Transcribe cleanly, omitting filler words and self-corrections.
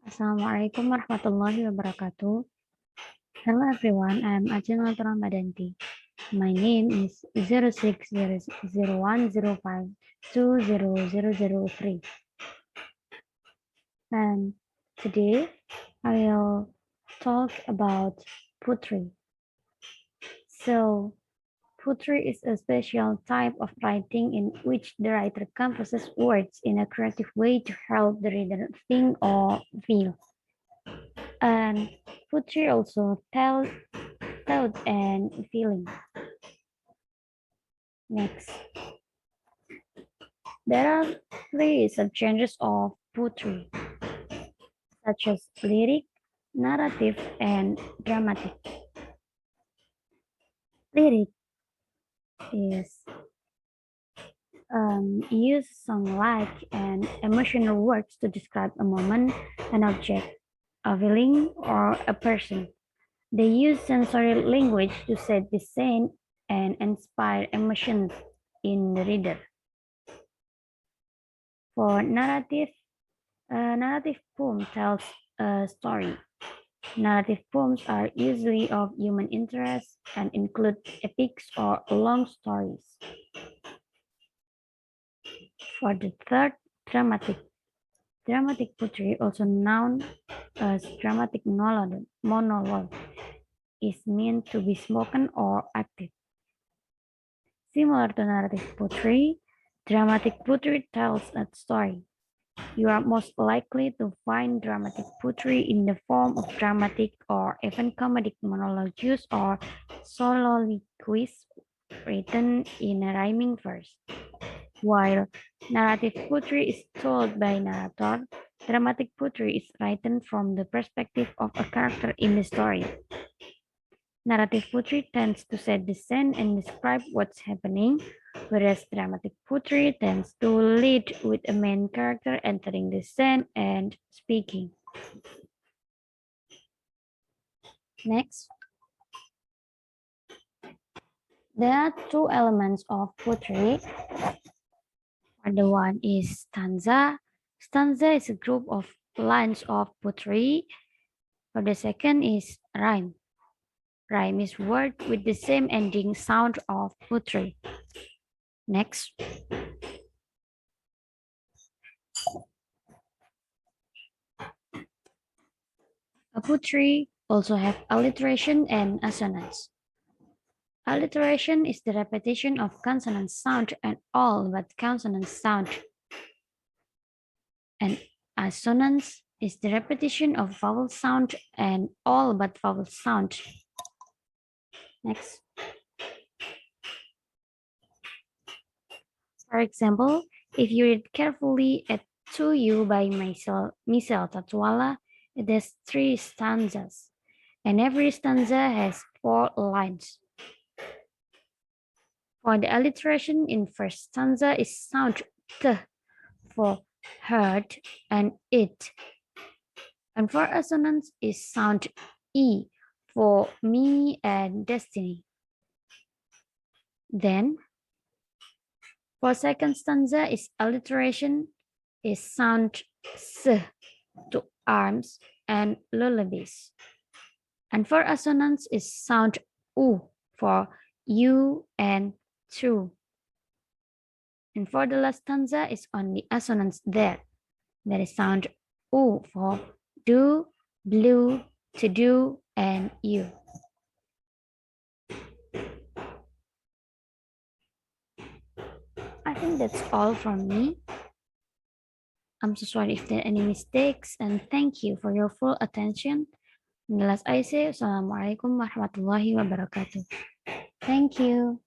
Assalamualaikum warahmatullahi wabarakatuh. Hello everyone, I'm Ajeng Rochmadanti. My name is 060105200003. And today I will talk about poetry. So, poetry is a special type of writing in which the writer composes words in a creative way to help the reader think or feel. And poetry also tells thought and feeling. Next, there are three subgenres of poetry, such as lyric, narrative, and dramatic. Lyric is use song-like and emotional words to describe a moment, an object, a feeling, or a person. They use sensory language to set the scene and inspire emotions in the reader. For narrative, a narrative poem tells a story. Narrative poems are usually of human interest and include epics or long stories. For the third, dramatic. Dramatic poetry, also known as dramatic monologue, is meant to be spoken or acted. Similar to narrative poetry, dramatic poetry tells a story. You are most likely to find dramatic poetry in the form of dramatic or even comedic monologues or soliloquies written in a rhyming verse. While narrative poetry is told by narrator, dramatic poetry is written from the perspective of a character in the story. Narrative poetry tends to set the scene and describe what's happening, whereas dramatic poetry tends to lead with a main character entering the scene and speaking. Next, there are two elements of poetry. The one is stanza. Stanza is a group of lines of poetry. For the second is rhyme. Rhyme is word with the same ending sound of poetry. Next. A poetry also have alliteration and assonance. Alliteration is the repetition of consonant sound and all but consonant sound. And assonance is the repetition of vowel sound and all but vowel sound. Next. For example, if you read carefully at To You by Michel Tatwala, it has 3 stanzas, and every stanza has 4 lines. For the alliteration in first stanza is sound T for heard and it. And for assonance is sound E for me and destiny. Then, for second stanza is alliteration is sound S to arms and lullabies. And for assonance is sound U for you and true. And for the last stanza is only assonance there. There is sound U for do, blue, to do, and you. I think that's all from me. I'm so sorry if there are any mistakes, and thank you for your full attention. And the last I say, Assalamualaikum warahmatullahi wabarakatuh. Thank you.